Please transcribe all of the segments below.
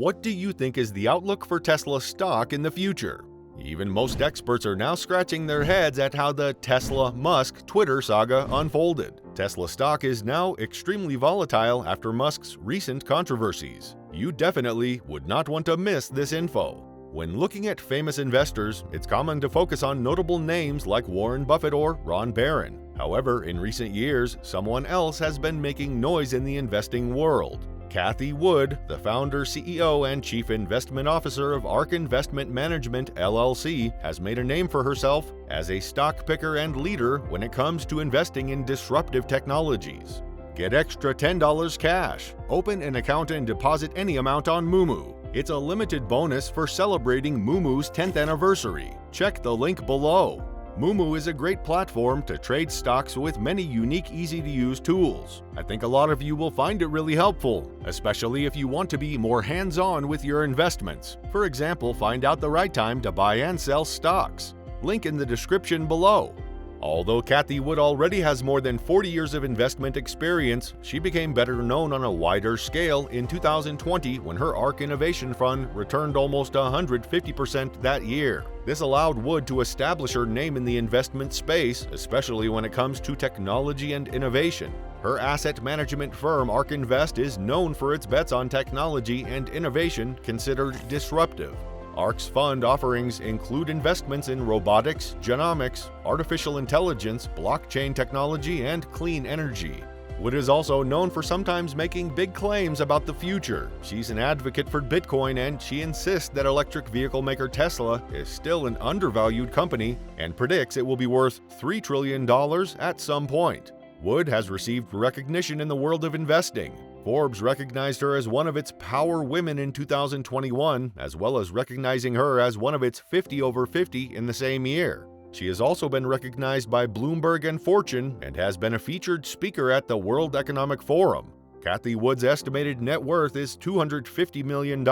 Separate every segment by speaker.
Speaker 1: What do you think is the outlook for Tesla stock in the future? Even most experts are now scratching their heads at how the Tesla-Musk Twitter saga unfolded. Tesla stock is now extremely volatile after Musk's recent controversies. You definitely would not want to miss this info. When looking at famous investors, it's common to focus on notable names like Warren Buffett or Ron Barron. However, in recent years, someone else has been making noise in the investing world. Cathie Wood, the founder, CEO, and chief investment officer of Ark Investment Management LLC, has made a name for herself as a stock picker and leader when it comes to investing in disruptive technologies. Get extra $10 cash. Open an account and deposit any amount on Moomoo. It's a limited bonus for celebrating Moomoo's 10th anniversary. Check the link below. Moomoo is a great platform to trade stocks with many unique, easy-to-use tools. I think a lot of you will find it really helpful, especially if you want to be more hands-on with your investments. For example, find out the right time to buy and sell stocks. Link in the description below. Although Cathie Wood already has more than 40 years of investment experience, she became better known on a wider scale in 2020 when her Ark Innovation Fund returned almost 150% that year. This allowed Wood to establish her name in the investment space, especially when it comes to technology and innovation. Her asset management firm Ark Invest is known for its bets on technology and innovation considered disruptive. Ark's fund offerings include investments in robotics, genomics, artificial intelligence, blockchain technology, and clean energy. Wood is also known for sometimes making big claims about the future. She's an advocate for Bitcoin, and she insists that electric vehicle maker Tesla is still an undervalued company and predicts it will be worth $3 trillion at some point. Wood has received recognition in the world of investing. Forbes recognized her as one of its power women in 2021, as well as recognizing her as one of its 50 over 50 in the same year. She has also been recognized by Bloomberg and Fortune and has been a featured speaker at the World Economic Forum. Cathie Wood's estimated net worth is $250 million,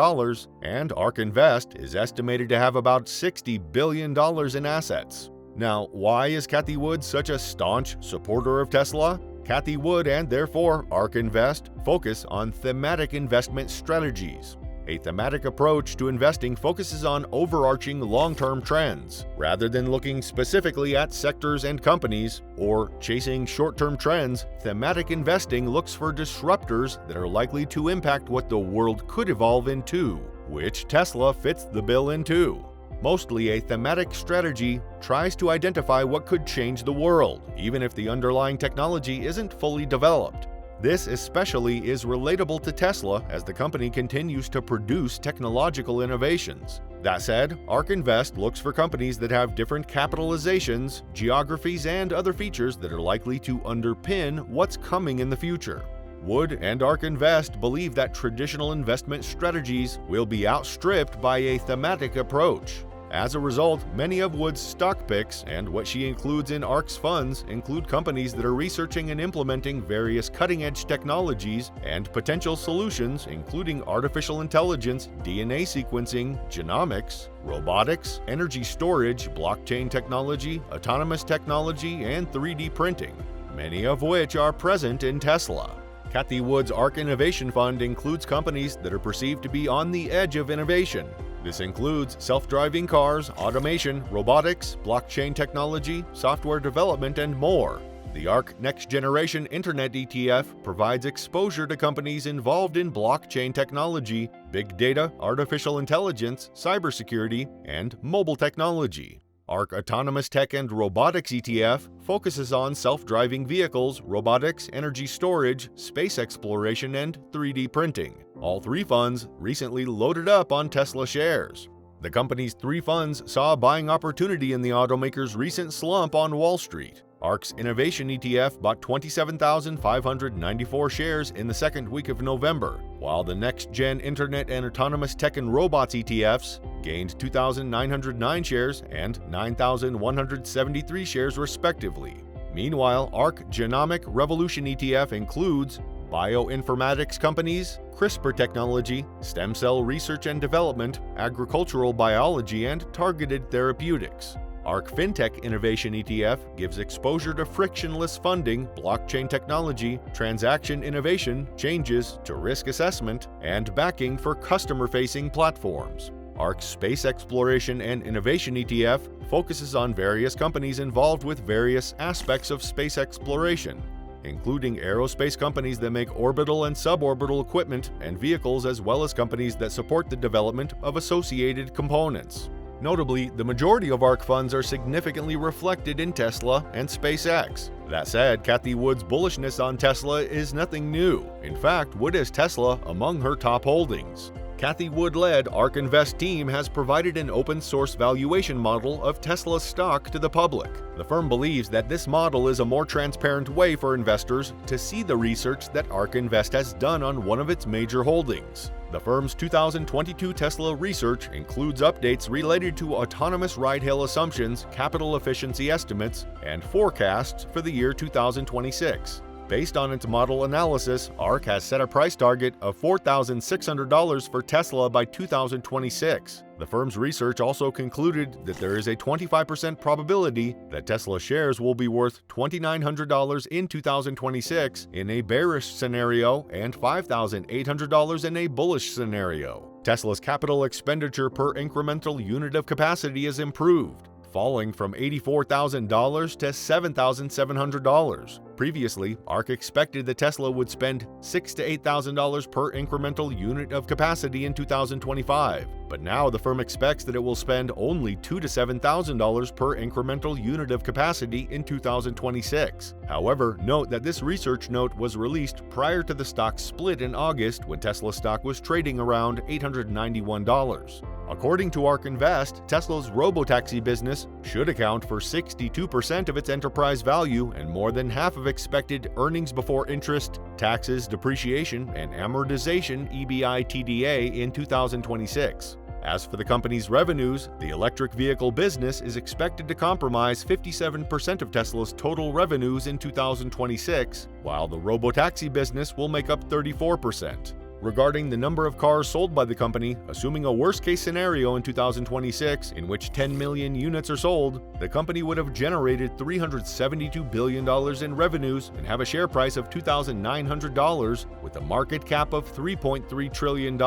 Speaker 1: and Ark Invest is estimated to have about $60 billion in assets. Now, why is Cathie Wood such a staunch supporter of Tesla? Cathie Wood and therefore Ark Invest focus on thematic investment strategies. A thematic approach to investing focuses on overarching long-term trends, rather than looking specifically at sectors and companies or chasing short-term trends. Thematic investing looks for disruptors that are likely to impact what the world could evolve into, which Tesla fits the bill into. Mostly, a thematic strategy tries to identify what could change the world, even if the underlying technology isn't fully developed. This especially is relatable to Tesla as the company continues to produce technological innovations. That said, Ark Invest looks for companies that have different capitalizations, geographies, and other features that are likely to underpin what's coming in the future. Wood and Ark Invest believe that traditional investment strategies will be outstripped by a thematic approach. As a result, many of Wood's stock picks and what she includes in Ark's funds include companies that are researching and implementing various cutting-edge technologies and potential solutions, including artificial intelligence, DNA sequencing, genomics, robotics, energy storage, blockchain technology, autonomous technology, and 3D printing, many of which are present in Tesla. Cathie Wood's Ark Innovation Fund includes companies that are perceived to be on the edge of innovation. This includes self-driving cars, automation, robotics, blockchain technology, software development, and more. The Ark Next Generation Internet ETF provides exposure to companies involved in blockchain technology, big data, artificial intelligence, cybersecurity, and mobile technology. Ark Autonomous Tech and Robotics ETF focuses on self-driving vehicles, robotics, energy storage, space exploration, and 3D printing. All three funds recently loaded up on Tesla shares. The company's three funds saw a buying opportunity in the automaker's recent slump on Wall Street. Ark's Innovation ETF bought 27,594 shares in the second week of November, while the Next Gen Internet and Autonomous Tech and Robots ETFs gained 2,909 shares and 9,173 shares respectively. Meanwhile, Ark Genomic Revolution ETF includes bioinformatics companies, CRISPR technology, stem cell research and development, agricultural biology, and targeted therapeutics. Ark Fintech Innovation ETF gives exposure to frictionless funding, blockchain technology, transaction innovation, changes to risk assessment, and backing for customer-facing platforms. Ark's Space Exploration and Innovation ETF focuses on various companies involved with various aspects of space exploration, including aerospace companies that make orbital and suborbital equipment and vehicles, as well as companies that support the development of associated components. Notably, the majority of Ark funds are significantly reflected in Tesla and SpaceX. That said, Cathie Wood's bullishness on Tesla is nothing new. In fact, Wood has Tesla among her top holdings. Cathie Wood-led Ark Invest team has provided an open-source valuation model of Tesla stock to the public. The firm believes that this model is a more transparent way for investors to see the research that Ark Invest has done on one of its major holdings. The firm's 2022 Tesla research includes updates related to autonomous ride-hail assumptions, capital efficiency estimates, and forecasts for the year 2026. Based on its model analysis, Ark has set a price target of $4,600 for Tesla by 2026. The firm's research also concluded that there is a 25% probability that Tesla shares will be worth $2,900 in 2026 in a bearish scenario and $5,800 in a bullish scenario. Tesla's capital expenditure per incremental unit of capacity is improved, falling from $84,000 to $7,700. Previously, Ark expected that Tesla would spend $6,000 to $8,000 per incremental unit of capacity in 2025, but now the firm expects that it will spend only $2,000 to $7,000 per incremental unit of capacity in 2026. However, note that this research note was released prior to the stock split in August, when Tesla stock was trading around $891. According to Ark Invest, Tesla's robotaxi business should account for 62% of its enterprise value and more than half of expected earnings before interest, taxes, depreciation, and amortization (EBITDA) in 2026. As for the company's revenues, the electric vehicle business is expected to comprise 57% of Tesla's total revenues in 2026, while the robotaxi business will make up 34%. Regarding the number of cars sold by the company, assuming a worst-case scenario in 2026 in which 10 million units are sold, the company would have generated $372 billion in revenues and have a share price of $2,900 with a market cap of $3.3 trillion,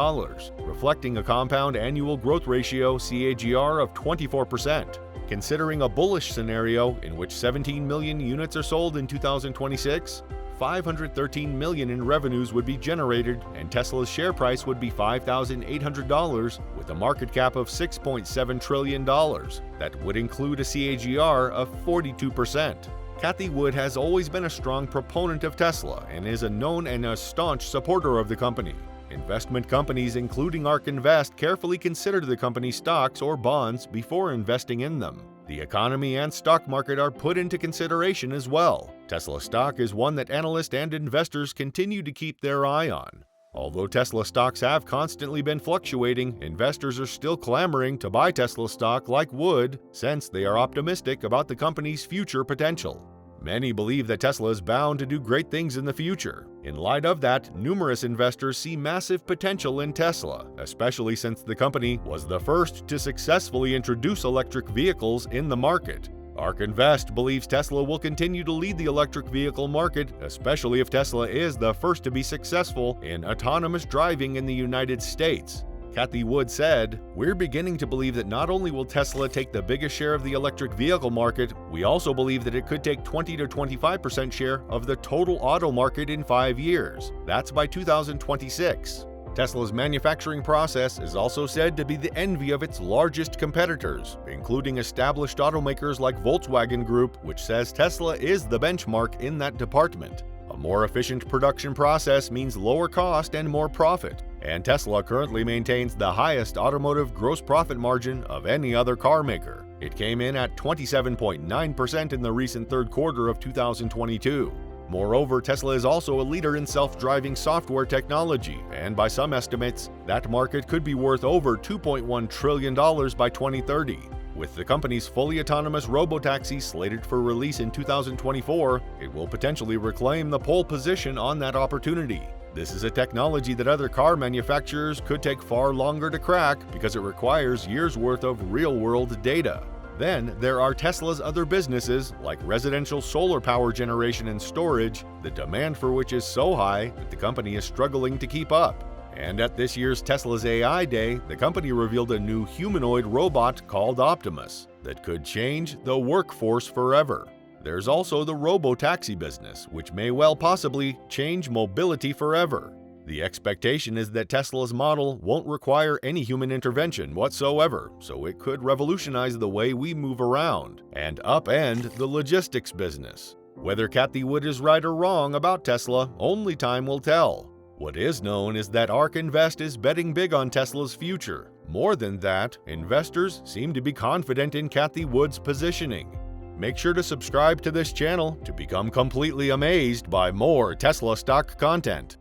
Speaker 1: reflecting a compound annual growth ratio (CAGR) of 24%. Considering a bullish scenario in which 17 million units are sold in 2026, $513 million in revenues would be generated, and Tesla's share price would be $5,800 with a market cap of $6.7 trillion. That would include a CAGR of 42%. Cathie Wood has always been a strong proponent of Tesla and is a known and a staunch supporter of the company. Investment companies, including Ark Invest, carefully consider the company's stocks or bonds before investing in them. The economy and stock market are put into consideration as well. Tesla stock is one that analysts and investors continue to keep their eye on. Although Tesla stocks have constantly been fluctuating, investors are still clamoring to buy Tesla stock like Wood, since they are optimistic about the company's future potential. Many believe that Tesla is bound to do great things in the future. In light of that, numerous investors see massive potential in Tesla, especially since the company was the first to successfully introduce electric vehicles in the market. Ark Invest believes Tesla will continue to lead the electric vehicle market, especially if Tesla is the first to be successful in autonomous driving in the United States. Cathie Wood said, "We're beginning to believe that not only will Tesla take the biggest share of the electric vehicle market, we also believe that it could take 20 to 25% share of the total auto market in 5 years. That's by 2026. Tesla's manufacturing process is also said to be the envy of its largest competitors, including established automakers like Volkswagen Group, which says Tesla is the benchmark in that department. A more efficient production process means lower cost and more profit, and Tesla currently maintains the highest automotive gross profit margin of any other car maker. It came in at 27.9% in the recent third quarter of 2022. Moreover, Tesla is also a leader in self-driving software technology, and by some estimates, that market could be worth over $2.1 trillion by 2030. With the company's fully autonomous robotaxi slated for release in 2024, it will potentially reclaim the pole position on that opportunity. This is a technology that other car manufacturers could take far longer to crack because it requires years' worth of real-world data. Then there are Tesla's other businesses, like residential solar power generation and storage, the demand for which is so high that the company is struggling to keep up. And at this year's Tesla's AI Day, the company revealed a new humanoid robot called Optimus that could change the workforce forever. There's also the robo-taxi business, which may well possibly change mobility forever. The expectation is that Tesla's model won't require any human intervention whatsoever, so it could revolutionize the way we move around and upend the logistics business. Whether Cathie Wood is right or wrong about Tesla, only time will tell. What is known is that Ark Invest is betting big on Tesla's future. More than that, investors seem to be confident in Cathie Wood's positioning. Make sure to subscribe to this channel to become completely amazed by more Tesla stock content.